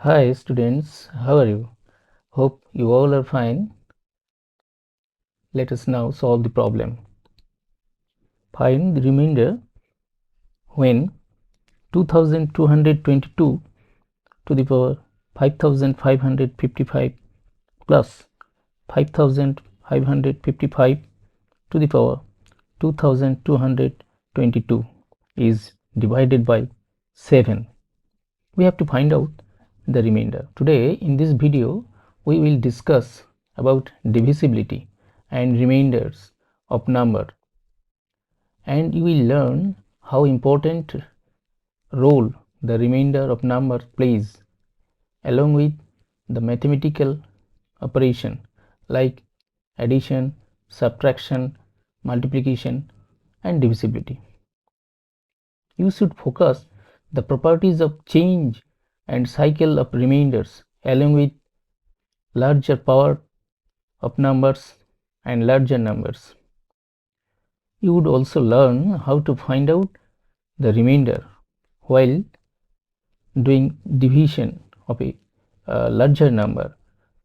Hi students, how are you? Hope you all are fine. Let us now solve the problem. Find the remainder when 2222 to the power 5555 plus 5555 to the power 2222 is divided by 7. We have to find out the remainder. Today in this video we will discuss about divisibility and remainders of number, and you will learn how important role the remainder of number plays along with the mathematical operation like addition, subtraction, multiplication and divisibility. You should focus the properties of change and cycle of remainders along with larger power of numbers and larger numbers. You would also learn how to find out the remainder while doing division of a larger number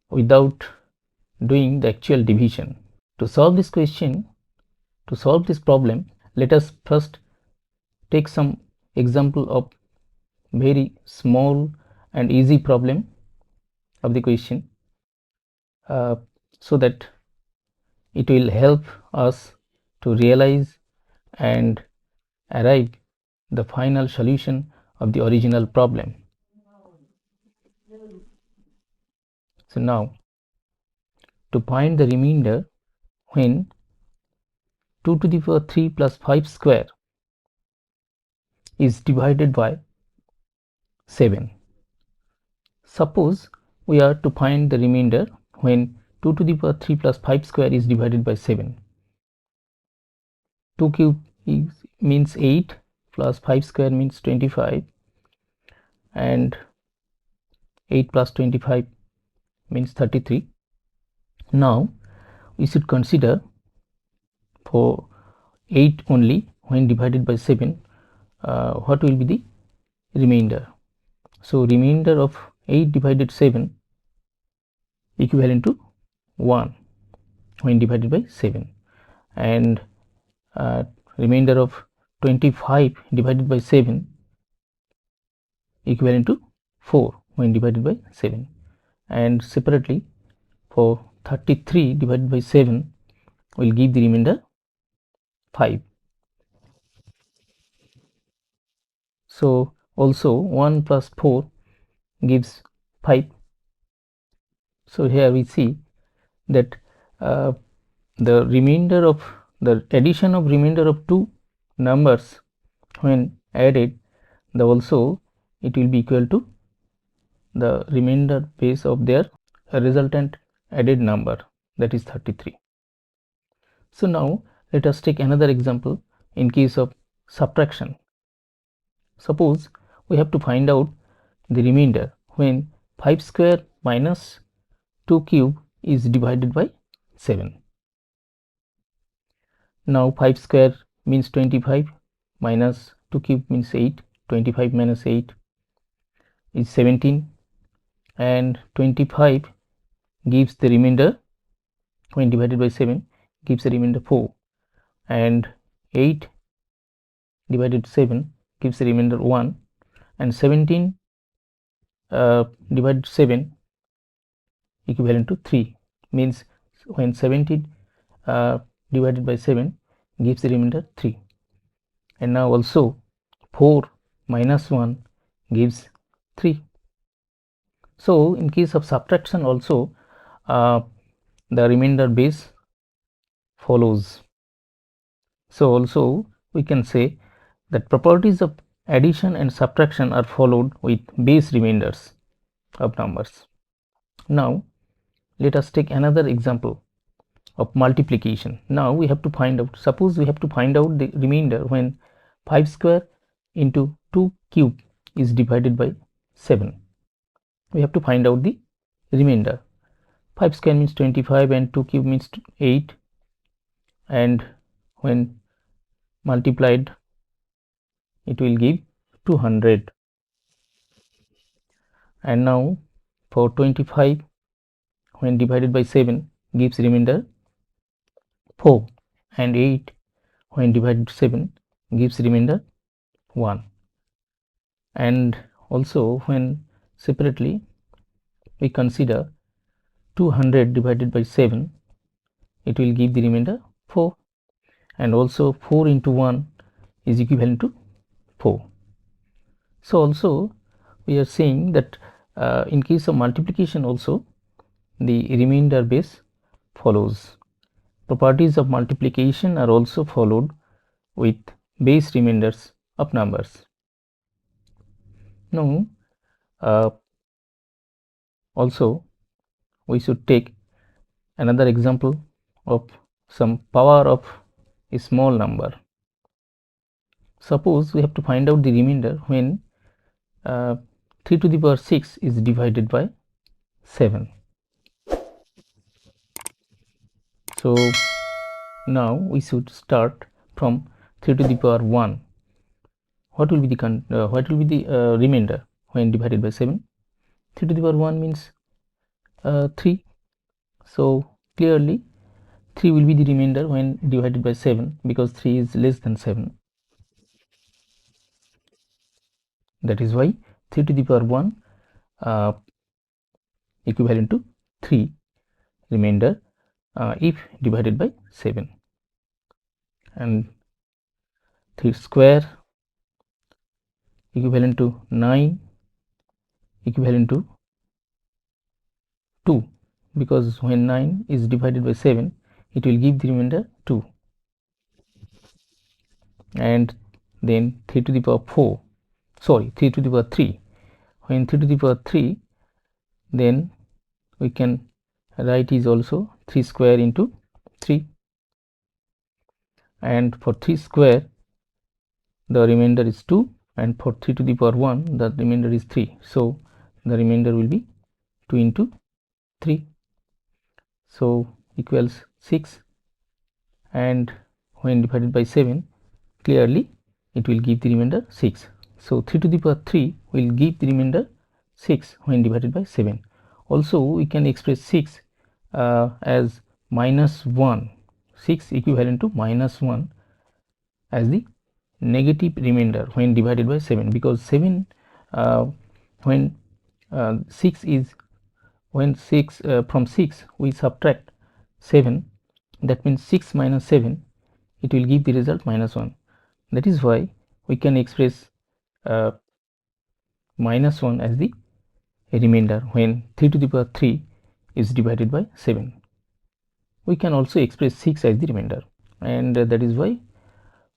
without doing the actual division. To solve this problem, let us first take some example of very small and easy problem of the question so that it will help us to realize and arrive the final solution of the original problem. So now to find the remainder when 2 to the power 3 plus 5 square is divided by 7. Suppose we are to find the remainder when 2 to the power 3 plus 5 square is divided by 7. 2 cube means 8 plus 5 square means 25, and 8 plus 25 means 33. Now we should consider for 8 only when divided by 7 what will be the remainder. So remainder of 8 divided 7 equivalent to 1 when divided by 7, and remainder of 25 divided by 7 equivalent to 4 when divided by 7, and separately for 33 divided by 7 will give the remainder 5. So also 1 plus 4 gives 5. So here we see that the remainder of the addition of remainder of two numbers when added, the also it will be equal to the remainder base of their resultant added number, that is 33. So now let us take another example in case of subtraction. Suppose we have to find out the remainder when 5 square minus 2 cube is divided by 7. Now 5 square means 25 minus 2 cube means 8. 25 minus 8 is 17, and 25 gives the remainder when divided by 7 gives a remainder 4, and 8 divided 7 gives a remainder 1, and 17 divided 7 equivalent to 3, means when 17 divided by 7 gives the remainder 3, and now also 4 minus 1 gives 3. So in case of subtraction also the remainder base follows. So also we can say that properties of addition and subtraction are followed with base remainders of numbers. Now let us take another example of multiplication. Now we have to find out, suppose we have to find out the remainder when 5 square into 2 cube is divided by 7. We have to find out the remainder. 5 square means 25 and 2 cube means 8, and when multiplied it will give 200. And now for 25, when divided by 7 gives remainder 4, and 8 when divided by 7 gives remainder 1. And also when separately we consider 200 divided by 7, it will give the remainder 4, and also 4 into 1 is equivalent to 4. So also we are saying that in case of multiplication also the remainder base follows. Properties of multiplication are also followed with base remainders of numbers. Now also we should take another example of some power of a small number. Suppose we have to find out the remainder when 3 to the power 6 is divided by 7. So now we should start from 3 to the power 1. What will be the remainder when divided by 7? 3 to the power 1 means 3. So clearly 3 will be the remainder when divided by 7, because 3 is less than 7. That is why 3 to the power 1 equivalent to 3 remainder if divided by 7. And 3 square equivalent to 9 equivalent to 2, because when 9 is divided by 7 it will give the remainder 2. And then 3 to the power 4, sorry, 3 to the power 3. When 3 to the power 3, then we can write is also 3 square into 3, and for 3 square the remainder is 2, and for 3 to the power 1 the remainder is 3. So the remainder will be 2 into 3, so equals 6. And when divided by 7, clearly it will give the remainder 6. So 3 to the power 3 will give the remainder 6 when divided by 7. Also we can express 6 as minus 1, 6 equivalent to minus 1 as the negative remainder when divided by 7, because 7 when 6 is, when 6 from 6 we subtract 7, that means 6 minus 7, it will give the result minus 1. That is why we can express minus 1 as the remainder when 3 to the power 3 is divided by 7. We can also express 6 as the remainder, and that is why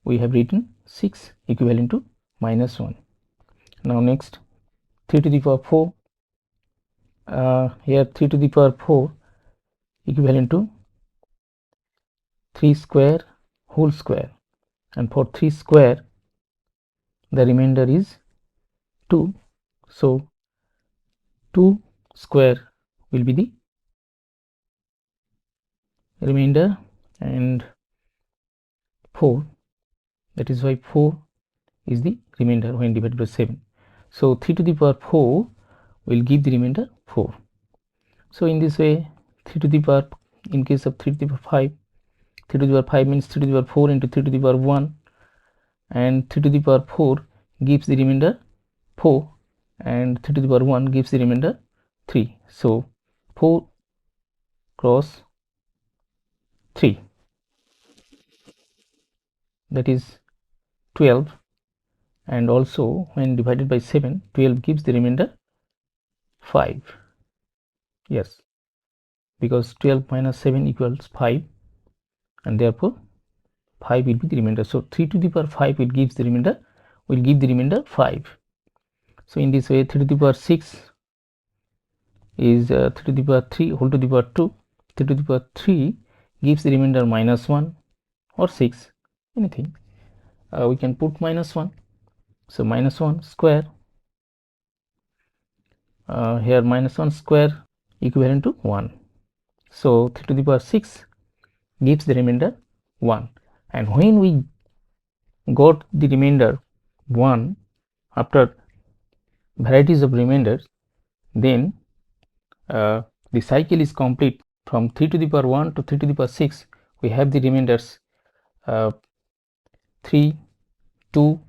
we have written 6 equivalent to minus 1. Now next, 3 to the power 4. Here 3 to the power 4 equivalent to 3 square whole square, and for 3 square the remainder is 2. So 2 square will be the remainder, and 4, that is why 4 is the remainder when divided by 7. So 3 to the power 4 will give the remainder 4. So in this way 3 to the power, in case of 3 to the power 5, 3 to the power 5 means 3 to the power 4 into 3 to the power 1, and 3 to the power 4 gives the remainder 4, and 3 to the power 1 gives the remainder 3. So 4 cross 3, that is 12, and also when divided by 7, 12 gives the remainder 5. Yes, because 12 minus 7 equals 5, and therefore 5 will be the remainder. So 3 to the power 5 will give the remainder 5. So in this way 3 to the power 6 is 3 to the power 3 whole to the power 2. 3 to the power 3 gives the remainder minus 1 or 6, anything. We can put minus 1. So minus 1 square, here minus 1 square equivalent to 1. So 3 to the power 6 gives the remainder 1, and when we got the remainder 1 after varieties of remainders, then the cycle is complete. From 3 to the power 1 to 3 to the power 6, we have the remainders 3, 2,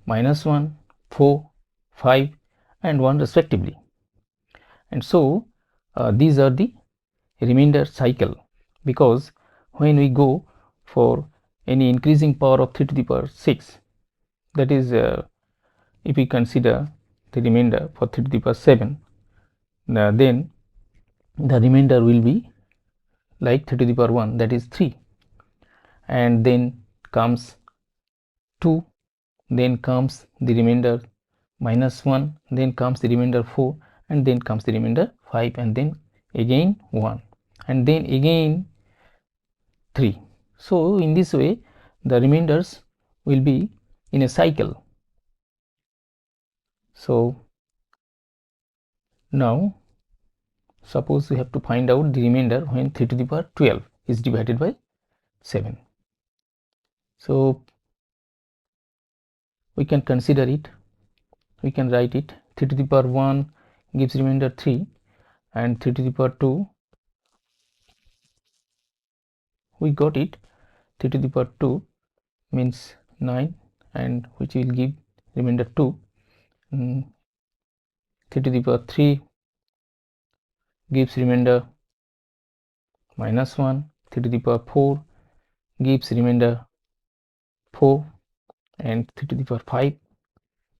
-1, 4, 5 and 1 respectively. And so these are the remainder cycle, because when we go for any increasing power of 3 to the power 6, that is if we consider the remainder for 3 to the power 7, then the remainder will be like 3 to the power 1, that is 3, and then comes 2, then comes the remainder -1, then comes the remainder 4, and then comes the remainder 5, and then again 1, and then again 3. So in this way the remainders will be in a cycle. So now suppose we have to find out the remainder when 3 to the power 12 is divided by 7. So we can consider it, we can write it. 3 to the power 1 gives remainder 3, and 3 to the power 2, we got it. 3 to the power 2 means 9, and which will give remainder 2. 3 to the power 3 gives remainder -1. 3 to the power 4 gives remainder 4, and 3 to the power 5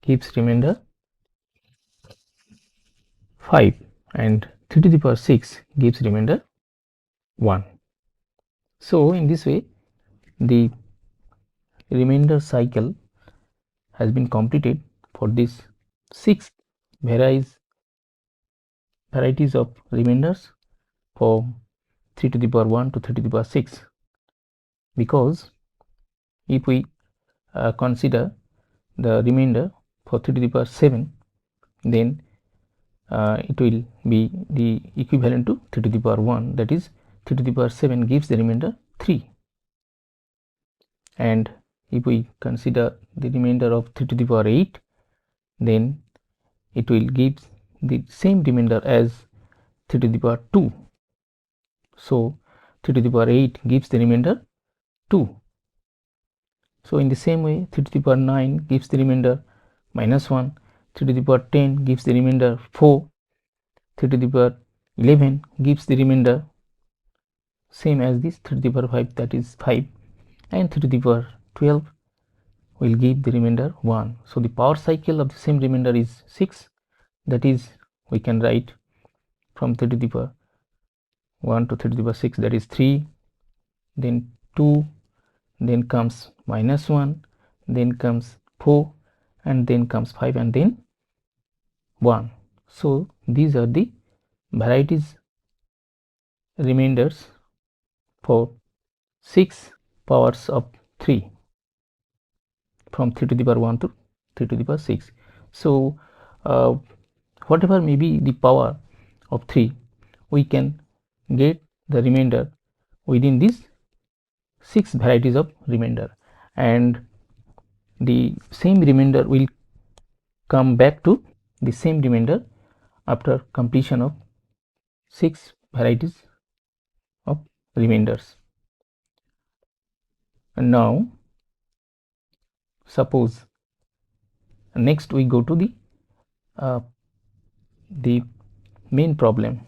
gives remainder 5, and 3 to the power 6 gives remainder 1. So in this way the remainder cycle has been completed for these 6 varieties of remainders from 3 to the power 1 to 3 to the power 6, because if we consider the remainder for 3 to the power 7, then it will be the equivalent to 3 to the power 1, that is 3 to the power 7 gives the remainder 3, and if we consider the remainder of 3 to the power 8, then it will give the same remainder as 3 to the power 2. So 3 to the power 8 gives the remainder 2. So in the same way 3 to the power 9 gives the remainder -1, 3 to the power 10 gives the remainder 4, 3 to the power 11 gives the remainder same as this 3 to the power 5, that is 5, and 3 to the power 12 will give the remainder 1. So the power cycle of the same remainder is 6, that is we can write from 3 to the power 1 to 3 to the power 6, that is 3, then 2, then comes -1, then comes 4, and then comes 5, and then 1. So these are the varieties remainders for 6 powers of 3, from 3 to the power 1 to 3 to the power 6. So whatever may be the power of 3, we can get the remainder within these 6 varieties of remainder, and the same remainder will come back to the same remainder after completion of 6 varieties of remainders. And now suppose next we go to the main problem.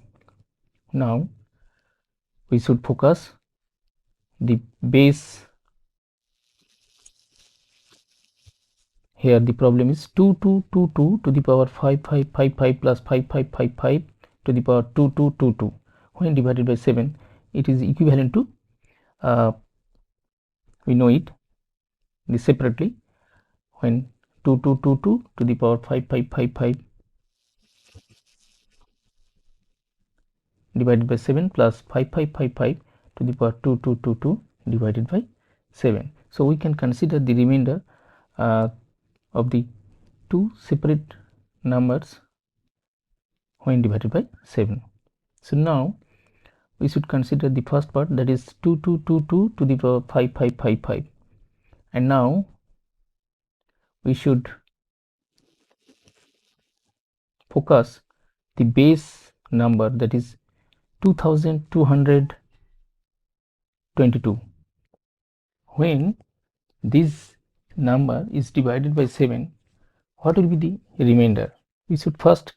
Now we should focus the base. Here the problem is 2222 to the power 5555 plus 5555 to the power 2222. When divided by 7, it is equivalent to we know it this separately. When 2222 to the power 5555 divided by 7 plus 5555 to the power 2222 divided by 7. So we can consider the remainder of the two separate numbers when divided by 7. So now we should consider the first part, that is 2222 to the power 5555, and now we should focus the base number, that is 2222. When this number is divided by 7, what will be the remainder? We should first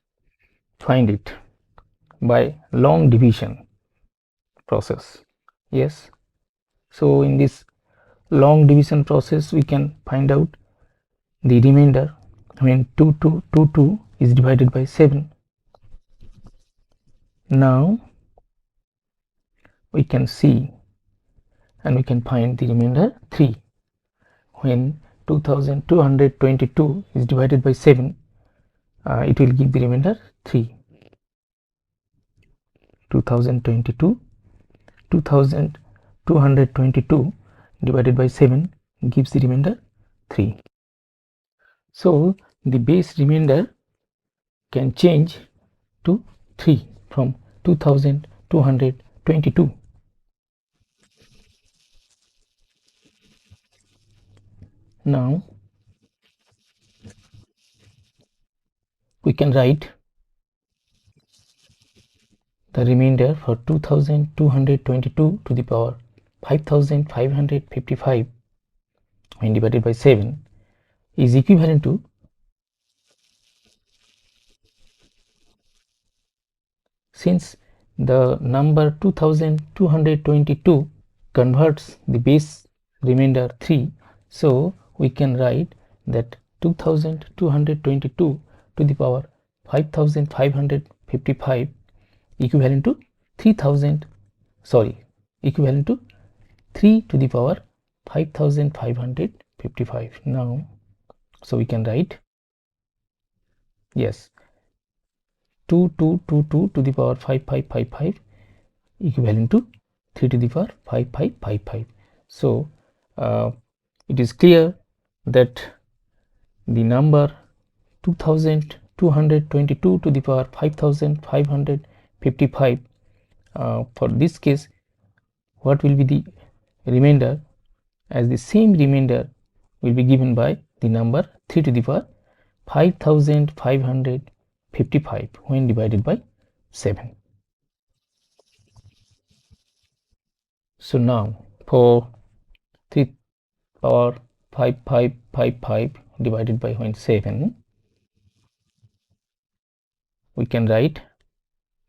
find it by long division process. Yes, so in this long division process we can find out the remainder when 2222 is divided by 7. Now we can see and we can find the remainder 3. When 2222 is divided by 7, it will give the remainder 3. 2222 divided by 7 gives the remainder 3. So the base remainder can change to 3 from 2222. Now we can write the remainder for 2222 to the power 5555 when divided by 7 is equivalent to, since the number 2222 converts the base remainder 3, so we can write that 2222 to the power 5555 equivalent to 3 to the power 5555. Now so we can write, yes, 2222 to the power 5555 equivalent to 3 to the power 5555. So it is clear that the number 2222 to the power 5555, for this case, what will be the remainder, as the same remainder will be given by the number 3 to the power 5555 when divided by 7. So now for 3 power 5555 divided by 7, we can write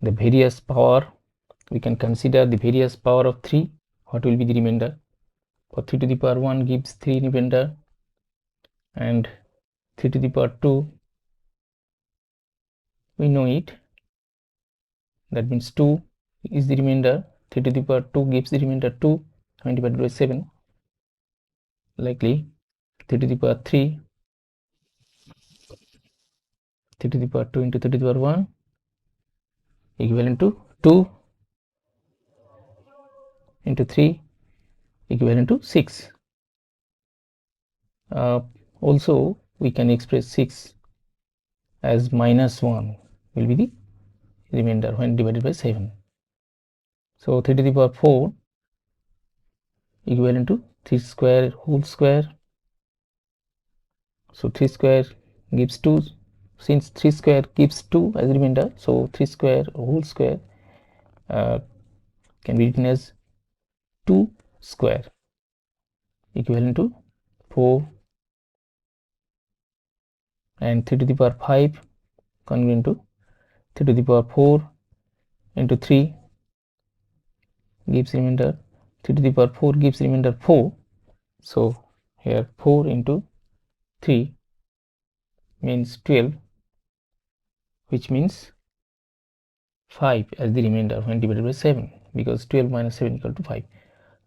the various power. We can consider the various power of 3. What will be the remainder? For 3 to the power 1 gives 3 remainder, and 3 to the power 2, we know it, that means 2 is the remainder. 3 to the power 2 gives the remainder 2 when divided by 7. Likely 3 to the power 3, 3 to the power 2 into 3 to the power 1 equivalent to 2 into 3 equivalent to 6. Also we can express 6 as minus 1 will be the remainder when divided by 7. So 3 to the power 4 equivalent to 3 square whole square. So 3 square gives 2. Since 3 square gives 2 as remainder, so 3 square whole square can be written as 2 square equivalent to 4, and 3 to the power 5 congruent to 3 to the power 4 into 3 gives remainder, 3 to the power 4 gives remainder 4. So here 4 into 3 means 12, which means 5 as the remainder when divided by 7, because 12 minus 7 equal to 5.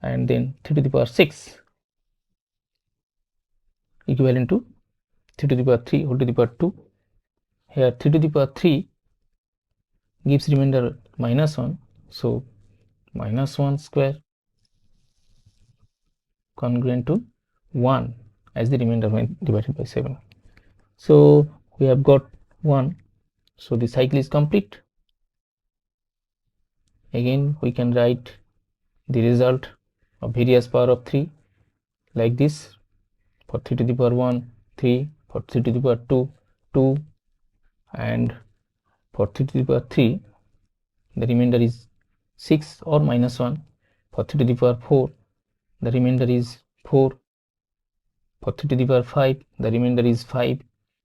And then 3 to the power 6 equivalent to 3 to the power 3 whole to the power 2. Here 3 to the power 3 gives remainder minus 1, so minus 1 square congruent to 1 as the remainder when divided by 7. So we have got 1, so the cycle is complete. Again we can write the result of various power of 3 like this: for 3 to the power 1 3, for 3 to the power 2 2, and For 3 to the power 3, the remainder is 6 or minus 1. For 3 to the power 4, the remainder is 4. For 3 to the power 5, the remainder is 5.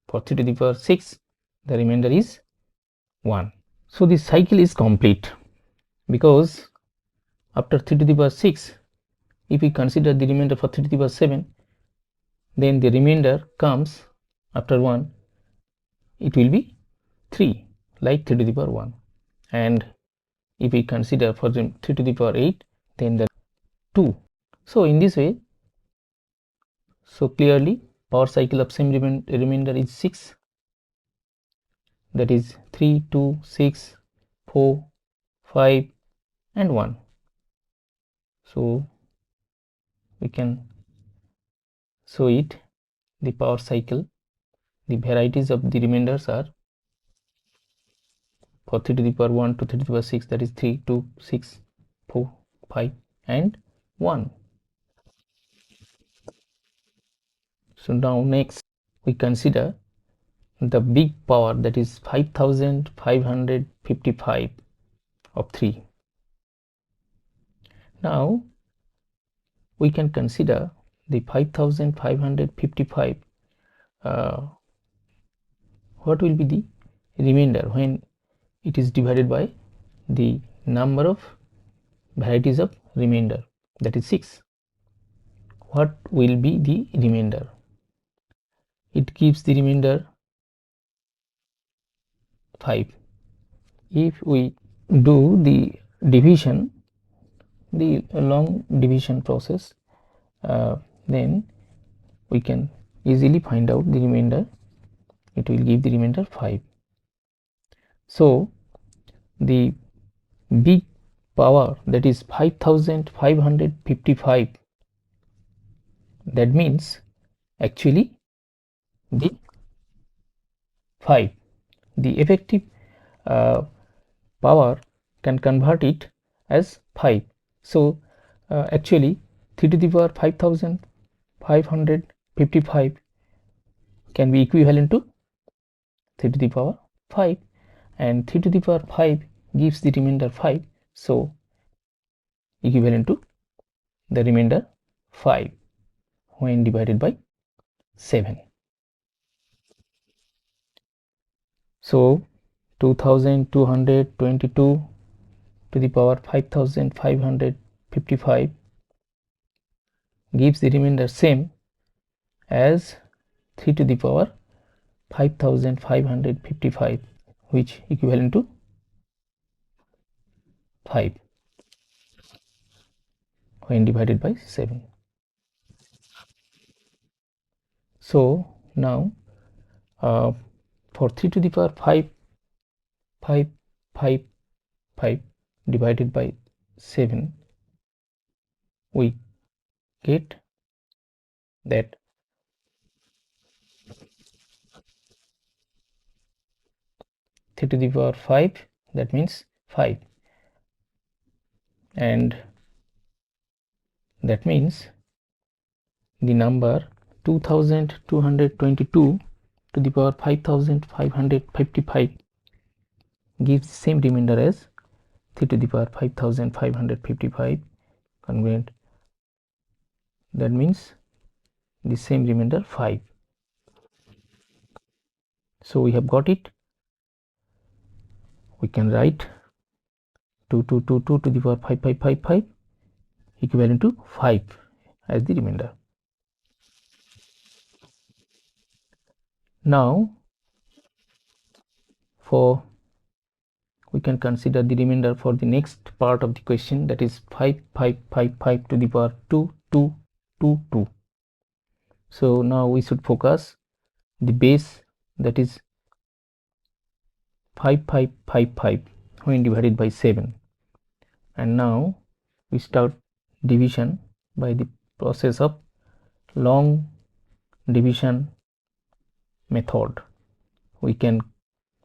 For 3 to the power 6, the remainder is 1. So this cycle is complete, because after 3 to the power 6, if we consider the remainder for 3 to the power 7, then the remainder comes after 1, it will be 3, like 3 to the power 1. And if we consider for the 3 to the power 8, then the 2. So in this way, so clearly power cycle of same remainder is 6, that is 3, 2, 6, 4, 5 and 1. So we can show it, the power cycle. The varieties of the remainders are for 3 to the power 1 to 3 to the power 6, that is 3, 2, 6, 4, 5 and 1. So now next we consider the big power, that is 5555 of 3. Now we can consider the 5555, what will be the remainder when it is divided by the number of varieties of remainder, that is 6. What will be the remainder? It gives the remainder 5. If we do the division, the long division process, then we can easily find out the remainder. It will give the remainder 5. So the big power, that is 5555, that means actually the 5. The effective power can convert it as 5. So actually 3 to the power 5555 can be equivalent to 3 to the power 5, and 3 to the power 5 gives the remainder 5, so equivalent to the remainder 5 when divided by 7. So 2222 to the power 5555 gives the remainder same as 3 to the power 5555, which equivalent to 5 when divided by 7. So now for 3 to the power 5555 divided by 7, we get that 3 to the power 5, that means 5, and that means the number 2222 to the power 5555 gives the same remainder as 3 to the power 5555 congruent, that means the same remainder 5. So we have got it. We can write 2222 to the power 5555 equivalent to 5 as the remainder. Now we can consider the remainder for the next part of the question, that is 5555 to the power 2222. So now we should focus the base, that is 5555 when divided by 7, and now we start division by the process of long division method. We can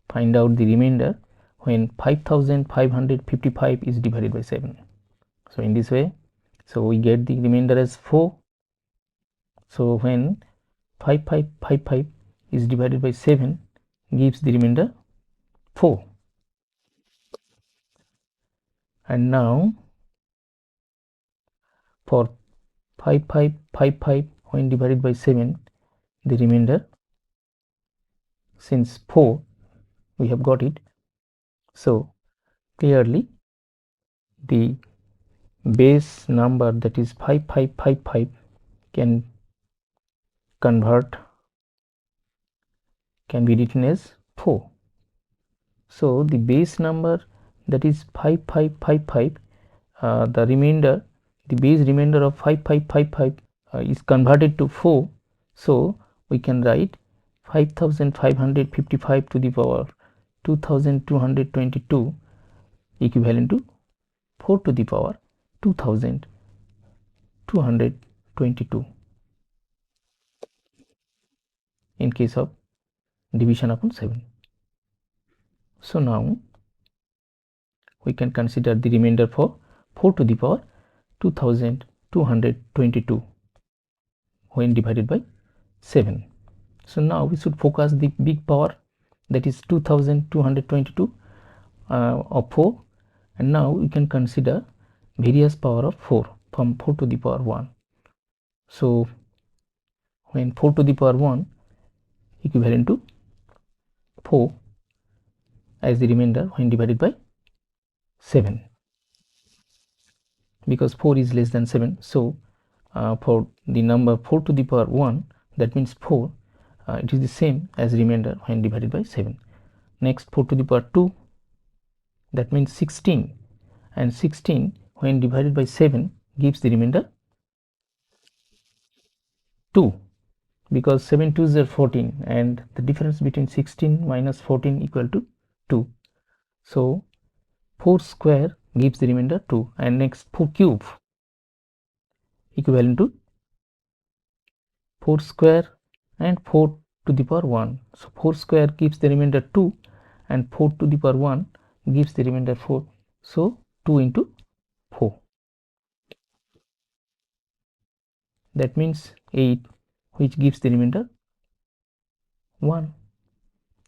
find out the remainder when 5555 is divided by 7. So in this way, so we get the remainder as 4. So when 5555 is divided by 7 gives the remainder 4. And now for 5555 when divided by 7, the remainder, since 4 we have got it, so clearly the base number, that is 5555, can be written as 4. So the base number, that is 5555, the base remainder of 5555 is converted to 4. So we can write 5555 to the power 2222 equivalent to 4 to the power 2222 in case of division upon 7. So now we can consider the remainder for 4 to the power 2222 when divided by 7. So now we should focus the big power, that is 2222 of 4, and now we can consider various power of 4 from 4 to the power 1. So when 4 to the power 1 equivalent to 4 as the remainder when divided by 7, because 4 is less than 7. So for the number 4 to the power 1, that means 4, it is the same as remainder when divided by 7. Next, 4 to the power 2, that means 16, and 16 when divided by 7 gives the remainder 2, because 7 2s are 14, and the difference between 16 minus 14 equal to 2. So 4 square gives the remainder 2, and next 4 cube equivalent to 4 square and 4 to the power 1. So 4 square gives the remainder 2, and 4 to the power 1 gives the remainder 4. So 2 into 4, that means 8, which gives the remainder 1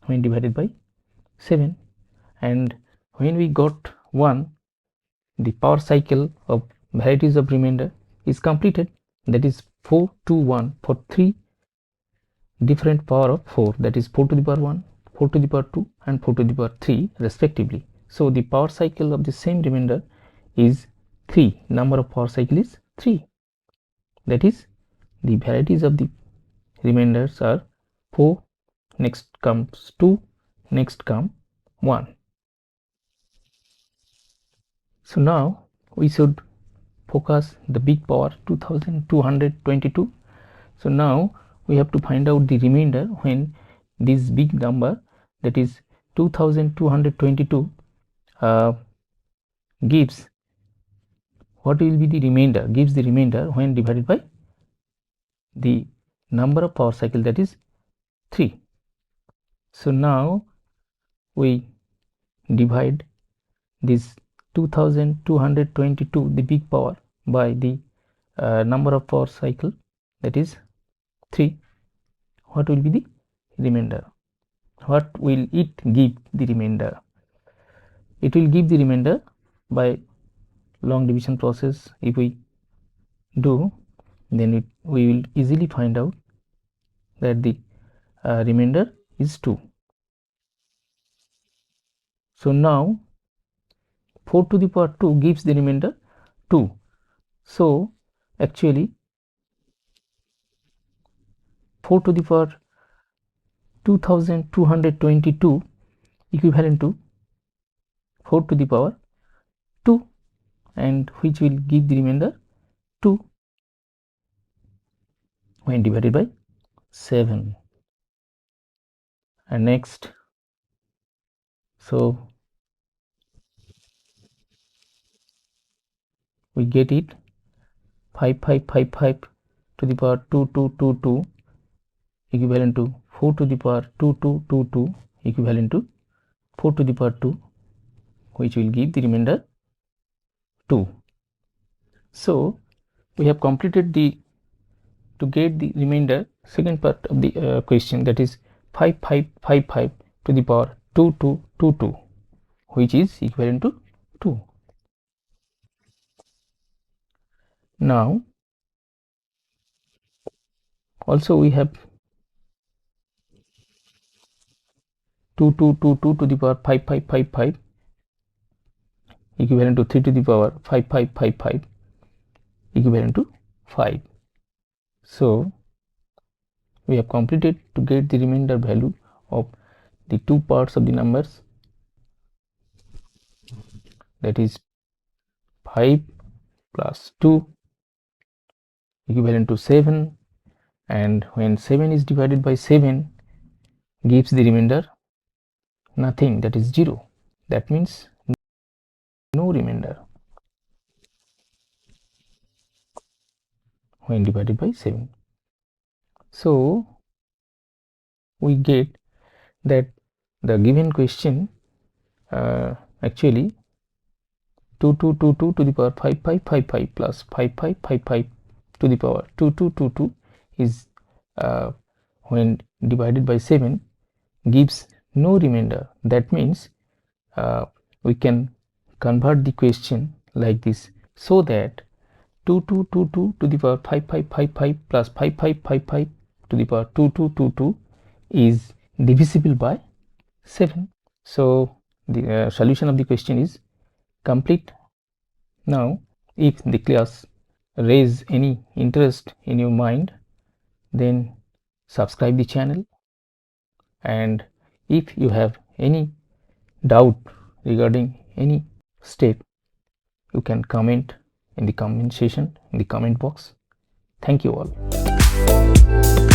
when divided by 7. And when we got 1, the power cycle of varieties of remainder is completed, that is 4 2 1 for 3 different power of 4, that is 4 to the power 1, 4 to the power 2, and 4 to the power 3 respectively. So the power cycle of the same remainder is 3. Number of power cycle is 3, that is the varieties of the remainders are 4, next comes 2, next come 1. So now we should focus the big power 2222. So now we have to find out the remainder when this big number, that is 2222, gives what will be the remainder, gives the remainder when divided by the number of power cycle, that is 3. So now we divide this 2222, the big power, by the number of power cycle, that is 3. What will be the remainder? What will it give the remainder? It will give the remainder by long division process. If we do, then we will easily find out that the remainder is 2. So now 4 to the power 2 gives the remainder 2. So actually 4 to the power 2222 equivalent to 4 to the power 2, and which will give the remainder 2 when divided by 7. And next, so we get it 5555 to the power 2222 equivalent to 4 to the power 2222 equivalent to 4 to the power 2, which will give the remainder 2. So we have completed the, to get the remainder, second part of the question, that is 5555 to the power 2222, which is equivalent to 2. Now also we have 2222 to the power 5555 equivalent to 3 to the power 5555 equivalent to 5. So we have completed to get the remainder value of the two parts of the numbers, that is 5 plus 2 equivalent to 7, and when 7 is divided by 7 gives the remainder nothing, that is 0. That means no remainder when divided by 7. So we get that the given question actually 2222 to the power 5555 plus 5555 to the power 2222 is when divided by 7 gives no remainder. That means we can convert the question like this, so that 2222 to the power 5555 plus 5555 to the power 2222 is divisible by 7. So the solution of the question is complete. Now if the class raise any interest in your mind, then subscribe the channel, and if you have any doubt regarding any step, you can comment in the comment section, in the comment box. Thank you all.